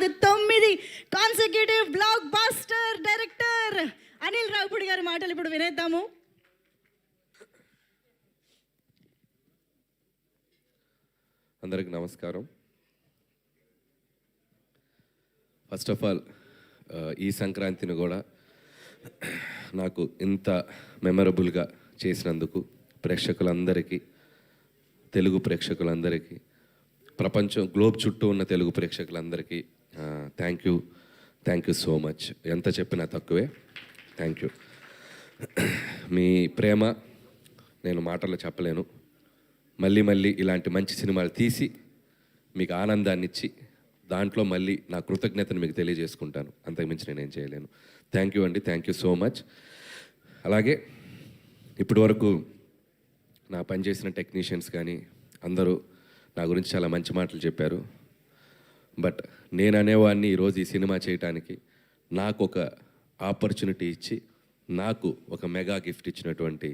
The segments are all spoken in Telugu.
కాదు 9 consecutive block buster director Anil Ravipudi గారి మాటలు ఇప్పుడు వినేద్దాము. అందరికి నమస్కారం. ఫస్ట్ ఆఫ్ ఆల్ ఈ సంక్రాంతిని కూడా నాకు ఇంత మెమరబుల్గా చేసినందుకు ప్రేక్షకులందరికీ, తెలుగు ప్రేక్షకులందరికీ, ప్రపంచం గ్లోబ్ చుట్టూ ఉన్న తెలుగు ప్రేక్షకులందరికీ థ్యాంక్ యూ సో మచ్. ఎంత చెప్పినా తక్కువే. Thank you. మీ ప్రేమ నేను మాటల్లో చెప్పలేను. మళ్ళీ ఇలాంటి మంచి సినిమాలు తీసి మీకు ఆనందాన్ని ఇచ్చి దాంట్లో మళ్ళీ నా కృతజ్ఞతను మీకు తెలియజేసుకుంటాను. అంతకుమించి నేనేం చేయలేను. థ్యాంక్ యూ అండి. Thank you so much. అలాగే ఇప్పటి వరకు నా పనిచేసిన టెక్నీషియన్స్ కానీ అందరూ నా గురించి చాలా మంచి మాటలు చెప్పారు. బట్ నేను అనేవాడిని ఈరోజు ఈ సినిమా చేయటానికి నాకు ఒక ఆపర్చునిటీ ఇచ్చి నాకు ఒక మెగా గిఫ్ట్ ఇచ్చినటువంటి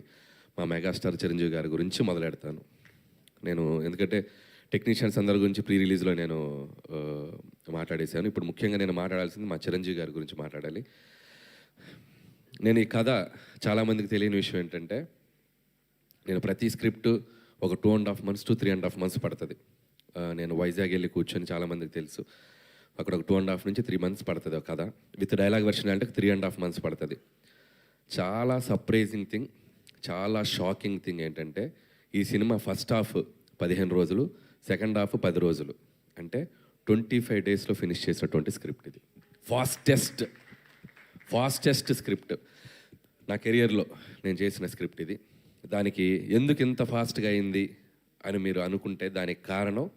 మా మెగాస్టార్ చిరంజీవి గారి గురించి మొదలెడతాను నేను. ఎందుకంటే టెక్నీషియన్స్ అందరి గురించి ప్రీ రిలీజ్లో నేను మాట్లాడేశాను. ఇప్పుడు ముఖ్యంగా నేను మాట్లాడాల్సింది మా చిరంజీవి గారి గురించి మాట్లాడాలి. నేను ఈ కథ చాలామందికి తెలియని విషయం ఏంటంటే, నేను ప్రతి స్క్రిప్ట్ ఒక 2.5 months to 3.5 months పడుతుంది. నేను వైజాగ్ వెళ్ళి కూర్చొని, చాలామందికి తెలుసు, అక్కడ ఒక 2.5 నుంచి 3 months పడుతుంది ఒక కథ. విత్ డైలాగ్ వెర్షన్ అంటే 3.5 months పడుతుంది. చాలా సర్ప్రైజింగ్ థింగ్, చాలా షాకింగ్ థింగ్ ఏంటంటే, ఈ సినిమా ఫస్ట్ హాఫ్ 15 రోజులు, సెకండ్ హాఫ్ 10 రోజులు, అంటే 25 daysలో ఫినిష్ చేసినటువంటి స్క్రిప్ట్ ఇది. ఫాస్టెస్ట్ స్క్రిప్ట్ నా కెరియర్లో నేను చేసిన స్క్రిప్ట్ ఇది. దానికి ఎందుకు ఇంత ఫాస్ట్గా అయింది అని మీరు అనుకుంటే దానికి కారణం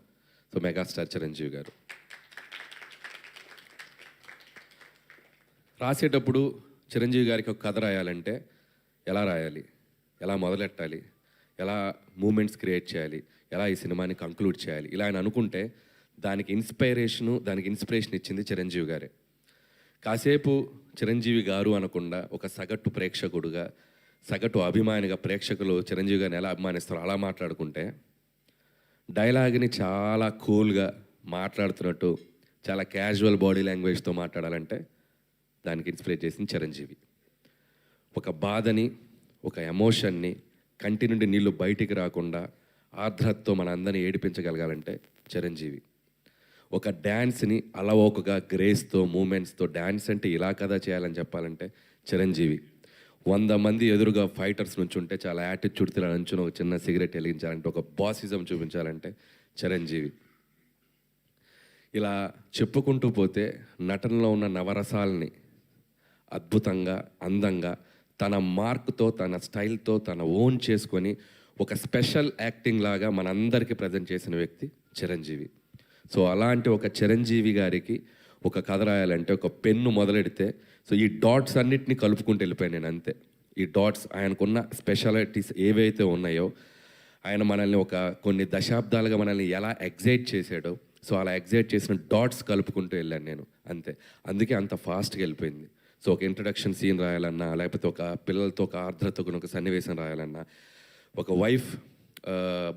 మెగాస్టార్ చిరంజీవి గారు. రాసేటప్పుడు చిరంజీవి గారికి ఒక కథ రాయాలంటే ఎలా రాయాలి, ఎలా మొదలెట్టాలి, ఎలా మూమెంట్స్ క్రియేట్ చేయాలి, ఎలా ఈ సినిమాని కంక్లూడ్ చేయాలి, ఇలా అని అనుకుంటే దానికి ఇన్స్పిరేషన్ ఇచ్చింది చిరంజీవి గారే. కాసేపు చిరంజీవి గారు అనకుండా ఒక సగటు ప్రేక్షకుడుగా, సగటు అభిమానిగా ప్రేక్షకులు చిరంజీవి గారిని ఎలా అభిమానిస్తారో అలా మాట్లాడుకుంటే, డైలాగ్ని చాలా కూల్గా మాట్లాడుతున్నట్టు చాలా క్యాజువల్ బాడీ లాంగ్వేజ్తో మాట్లాడాలంటే దానికి ఇన్స్పిరేట్ చేసింది చిరంజీవి. ఒక బాధని, ఒక ఎమోషన్ని, కంటి నుండి నీళ్ళు బయటికి రాకుండా ఆర్ద్రతతో మన అందరినీ ఏడిపించగలగాలంటే చిరంజీవి. ఒక డ్యాన్స్ని అలవోకగా గ్రేస్తో, మూమెంట్స్తో, డ్యాన్స్ అంటే ఇలా కదా చేయాలని చెప్పాలంటే చిరంజీవి. 100 మంది ఎదురుగా ఫైటర్స్ నుంచి ఉంటే చాలా యాటిట్యూడ్తో నుంచుని ఒక చిన్న సిగరెట్ వెలిగించాలంటే, ఒక బాసిజం చూపించాలంటే చిరంజీవి. ఇలా చెప్పుకుంటూ పోతే నటనలో ఉన్న నవరసాలని అద్భుతంగా, అందంగా, తన మార్క్తో, తన స్టైల్తో, తన ఓన్ చేసుకొని ఒక స్పెషల్ యాక్టింగ్ లాగా మనందరికీ ప్రజెంట్ చేసిన వ్యక్తి చిరంజీవి. సో అలాంటి ఒక చిరంజీవి గారికి ఒక కథ రాయాలంటే ఒక పెన్ను మొదలెడితే, సో ఈ డాట్స్ అన్నిటినీ కలుపుకుంటూ వెళ్ళిపోయాను నేను, అంతే. ఈ డాట్స్, ఆయనకున్న స్పెషాలిటీస్ ఏవైతే ఉన్నాయో, ఆయన మనల్ని కొన్ని దశాబ్దాలుగా మనల్ని ఎలా ఎగ్జైట్ చేశాడో, సో అలా ఎగ్జైట్ చేసిన డాట్స్ కలుపుకుంటూ వెళ్ళాను నేను, అంతే. అందుకే అంత ఫాస్ట్గా వెళ్ళిపోయింది. సో ఒక ఇంట్రడక్షన్ సీన్ రాయాలన్నా, లేకపోతే ఒక పిల్లలతో ఒక ఆర్ద్రతకు ఒక సన్నివేశం రాయాలన్నా, ఒక వైఫ్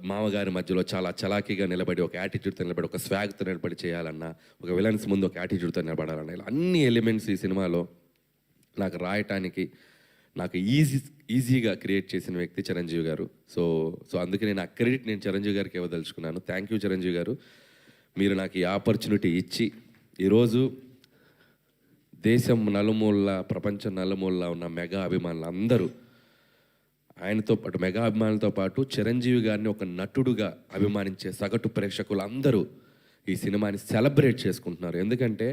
మామగారి మధ్యలో చాలా చలాకీగా నిలబడి, ఒక యాటిట్యూడ్తో నిలబడి, ఒక స్వాగ్తో నిలబడి చేయాలన్నా, ఒక విలన్స్ ముందు ఒక యాటిట్యూడ్తో నిలబడాలన్నా, ఇలా అన్ని ఎలిమెంట్స్ ఈ సినిమాలో నాకు రాయటానికి నాకు ఈజీగా క్రియేట్ చేసిన వ్యక్తి చిరంజీవి గారు. సో అందుకే నేను ఆ క్రెడిట్ నేను చిరంజీవి గారికి ఇవ్వదలుచుకున్నాను. థ్యాంక్ యూ చిరంజీవి గారు. మీరు నాకు ఈ ఆపర్చునిటీ ఇచ్చి ఈరోజు దేశం నలుమూల, ప్రపంచం నలుమూల ఉన్న మెగా అభిమానులు అందరూ, ఆయనతో పాటు మెగా అభిమానులతో పాటు చిరంజీవి గారిని ఒక నటుడుగా అభిమానించే సగటు ప్రేక్షకులు అందరూ ఈ సినిమాని సెలబ్రేట్ చేసుకుంటున్నారు. ఎందుకంటే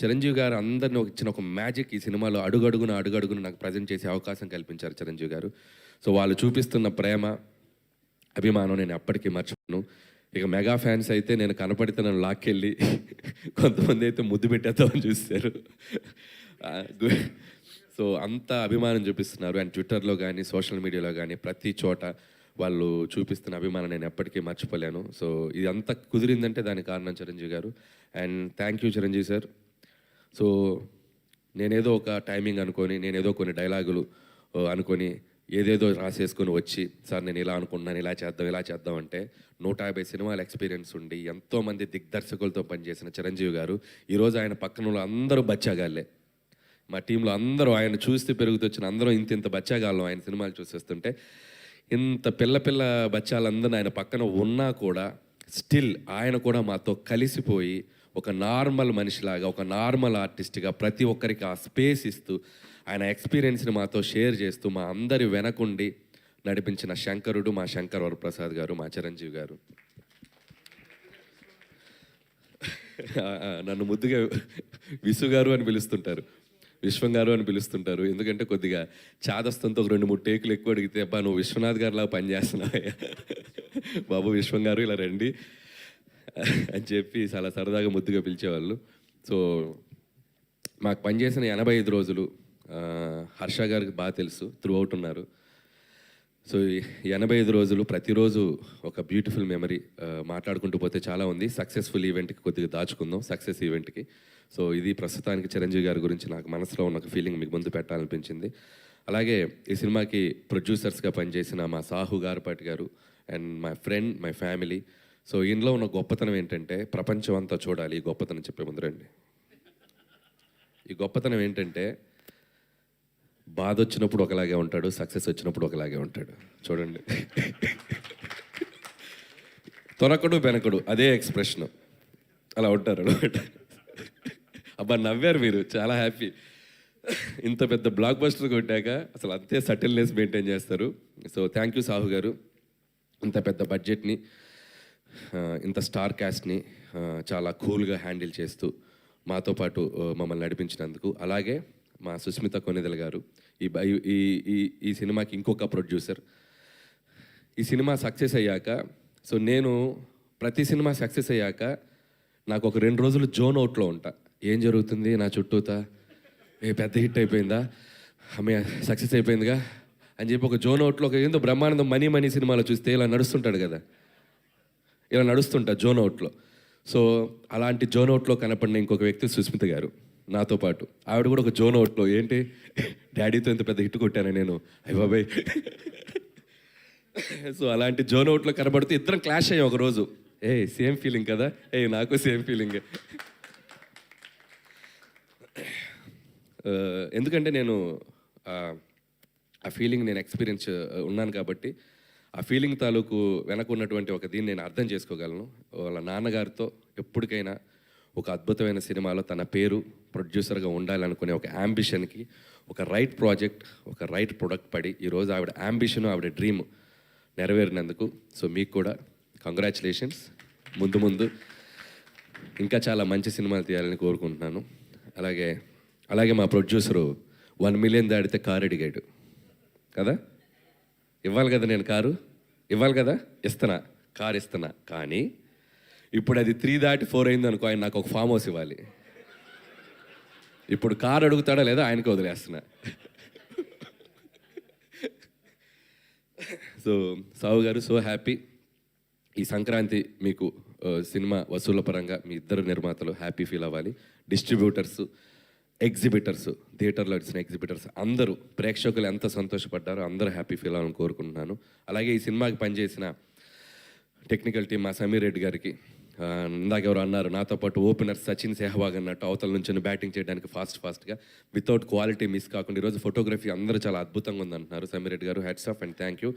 చిరంజీవి గారు అందరిని ఇచ్చిన ఒక మ్యాజిక్ ఈ సినిమాలో అడుగడుగున నాకు ప్రజెంట్ చేసే అవకాశం కల్పించారు చిరంజీవి గారు. సో వాళ్ళు చూపిస్తున్న ప్రేమ, అభిమానం నేను ఎప్పటికీ మర్చిపోను. ఇక మెగా ఫ్యాన్స్ అయితే నేను కనపడితే నన్ను లాక్కెళ్ళి కొంతమంది అయితే ముద్దు పెట్టేద్దామని చూస్తారు. సో అంత అభిమానం చూపిస్తున్నారు. అండ్ ట్విట్టర్లో కానీ, సోషల్ మీడియాలో కానీ, ప్రతి చోట వాళ్ళు చూపిస్తున్న అభిమానం నేను ఎప్పటికీ మర్చిపోలేను. సో ఇదంతా కుదిరిందంటే దానికి కారణం చిరంజీవి గారు. And thank you Chiranjeevi sir. So నేనేదో ఒక టైమింగ్ అనుకొని, నేనేదో కొన్ని డైలాగులు అనుకొని ఏదేదో రాసేసుకొని వచ్చి సార్ నేను ఇలా అనుకుంటున్నాను ఇలా చేద్దాం అంటే 150 సినిమాల ఎక్స్పీరియన్స్ ఉండి ఎంతోమంది దిగ్దర్శకులతో పనిచేసిన చిరంజీవి గారు ఈరోజు ఆయన పక్కన ఉన్న అందరూ బచ్చాగాళ్ళే. మా టీంలో అందరూ ఆయన చూస్తే పెరుగుతూ వచ్చిన అందరూ ఇంత బచ్చాగాళ్ళం ఆయన సినిమాలు చూసేస్తుంటే ఇంత పిల్ల బచ్చాలందరూ ఆయన పక్కన ఉన్నా కూడా స్టిల్ ఆయన కూడా మాతో కలిసిపోయి ఒక నార్మల్ మనిషిలాగా ఒక నార్మల్ ఆర్టిస్ట్గా ప్రతి ఒక్కరికి ఆ స్పేస్ ఇస్తూ ఆయన ఎక్స్పీరియన్స్ని మాతో షేర్ చేస్తూ మా అందరి వెనకుండి నడిపించిన శంకరుడు మా శంకర్ వరప్రసాద్ గారు, మా చిరంజీవి గారు. నన్ను ముద్దుగా విసు గారు అని పిలుస్తుంటారు, విశ్వం గారు అని పిలుస్తుంటారు. ఎందుకంటే కొద్దిగా చాదస్తంతో ఒక 2-3 టేకులు ఎక్కువ అడిగితే అబ్బా నువ్వు విశ్వనాథ్ గారిలా పనిచేస్తున్నావా బాబు విశ్వం గారు ఇలా రండి అని చెప్పి చాలా సరదాగా ముద్దుగా పిలిచేవాళ్ళు. సో మాకు పనిచేసిన 85 రోజులు హర్ష గారికి బాగా తెలుసు, త్రూ అవుట్ ఉన్నారు. సో 85 రోజులు ప్రతిరోజు ఒక బ్యూటిఫుల్ మెమరీ. మాట్లాడుకుంటూ పోతే చాలా ఉంది. సక్సెస్ఫుల్ ఈవెంట్కి కొద్దిగా దాచుకుందాం, సక్సెస్ ఈవెంట్కి. సో ఇది ప్రస్తుతానికి చిరంజీవి గారి గురించి నాకు మనసులో ఉన్న ఒక ఫీలింగ్ మీకు ముందు పెట్టాలనిపించింది. అలాగే ఈ సినిమాకి ప్రొడ్యూసర్స్గా పనిచేసిన మా సాహు గారపాటి గారు and my friend, my family. So ఇందులో ఉన్న గొప్పతనం ఏంటంటే ప్రపంచం అంతా చూడాలి. ఈ గొప్పతనం చెప్పే ముందు రండి. ఈ గొప్పతనం ఏంటంటే బాధ వచ్చినప్పుడు ఒకలాగే ఉంటాడు, సక్సెస్ వచ్చినప్పుడు ఒకలాగే ఉంటాడు. చూడండి, తొనకడు బెనకడు అదే ఎక్స్ప్రెషన్, అలా ఉంటారు అనమాట. అబ్బా నవ్వారు మీరు, చాలా హ్యాపీ. ఇంత పెద్ద బ్లాక్ బస్టర్ కొట్టాక అసలు అంతే సటిల్నెస్ మెయింటైన్ చేస్తారు. సో థ్యాంక్ యూ సాహు గారు. ఇంత పెద్ద బడ్జెట్ని, ఇంత స్టార్ క్యాస్ట్ని చాలా కూల్గా హ్యాండిల్ చేస్తూ మాతో పాటు మమ్మల్ని నడిపించినందుకు. అలాగే మా సుస్మిత కొనిదెల గారు, ఈ సినిమాకి ఇంకొక ప్రొడ్యూసర్. ఈ సినిమా సక్సెస్ అయ్యాక, సో నేను ప్రతి సినిమా సక్సెస్ అయ్యాక నాకు ఒక 2 రోజులు జోన్ అవుట్లో ఉంటా. ఏం జరుగుతుంది నా చుట్టూతా, పెద్ద హిట్ అయిపోయిందా, ఆమె సక్సెస్ అయిపోయిందిగా అని చెప్పి ఒక జోన్ అవుట్లో ఒక ఏందో బ్రహ్మానందం మనీ సినిమాలో చూస్తే ఇలా నడుస్తుంటాడు కదా, ఇలా నడుస్తుంటా జోన్ అవుట్లో. సో అలాంటి జోన్ అవుట్లో కనపడిన ఇంకొక వ్యక్తి సుస్మిత గారు నాతో పాటు. ఆవిడ కూడా ఒక జోన్ అవుట్లో, ఏంటి డాడీతో ఇంత పెద్ద హిట్ కొట్టాను నేను, అయ్య బాబాయ్. సో అలాంటి జోన్ అవుట్లో కనబడుతూ ఇద్దరం క్లాష్ అయ్యాం ఒకరోజు. సేమ్ ఫీలింగ్ కదా, నాకు సేమ్ ఫీలింగ్. ఎందుకంటే నేను ఆ ఫీలింగ్ నేను ఎక్స్పీరియన్స్ ఉన్నాను కాబట్టి ఆ ఫీలింగ్ తాలూకు వెనక ఉన్నటువంటి ఒక దీన్ని నేను అర్థం చేసుకోగలను. వాళ్ళ నాన్నగారితో ఎప్పటికైనా ఒక అద్భుతమైన సినిమాలో తన పేరు ప్రొడ్యూసర్గా ఉండాలనుకునే ఒక యాంబిషన్కి ఒక రైట్ ప్రాజెక్ట్, ఒక రైట్ ప్రొడక్ట్ పడి ఈరోజు ఆవిడ యాంబిషన్, ఆవిడ డ్రీమ్ నెరవేరినందుకు సో మీకు కూడా కంగ్రాచులేషన్స్. ముందు ఇంకా చాలా మంచి సినిమాలు తీయాలని కోరుకుంటున్నాను. అలాగే మా ప్రొడ్యూసరు 1 మిలియన్ దాడితే కారు అడిగాడు కదా, ఇవ్వాలి కదా, నేను కారు ఇవ్వాలి కదా, కారు ఇస్తున్నా. కానీ ఇప్పుడు అది 3 దాటి 4 అయింది అనుకో, ఆయన నాకు ఒక ఫామ్ హౌస్ ఇవ్వాలి. ఇప్పుడు కారు అడుగుతాడా లేదా ఆయనకి వదిలేస్తున్నా. సో సావు గారు, సో హ్యాపీ. ఈ సంక్రాంతి మీకు సినిమా వసూళ్ల పరంగా మీ ఇద్దరు నిర్మాతలు హ్యాపీ ఫీల్ అవ్వాలి. డిస్ట్రిబ్యూటర్స్, ఎగ్జిబిటర్స్, థియేటర్లో వచ్చిన ఎగ్జిబిటర్స్ అందరూ, ప్రేక్షకులు ఎంత సంతోషపడ్డారో అందరూ హ్యాపీ ఫీల్ అవ్వాలని కోరుకుంటున్నాను. అలాగే ఈ సినిమాకి పనిచేసిన టెక్నికల్ టీం మా సమీర్ రెడ్డి గారికి, ఇందాక ఎవరు అన్నారు నాతో పాటు ఓపెనర్ సచిన్ సెహ్వాగ్ అన్నట్టు అవతల నుంచి బ్యాటింగ్ చేయడానికి ఫాస్ట్గా వితౌట్ క్వాలిటీ మిస్ కాకుండా ఈరోజు ఫోటోగ్రఫీ అందరూ చాలా అద్భుతంగా ఉందంటున్నారు. సమీర్ రెడ్డి గారు hats off and thank you.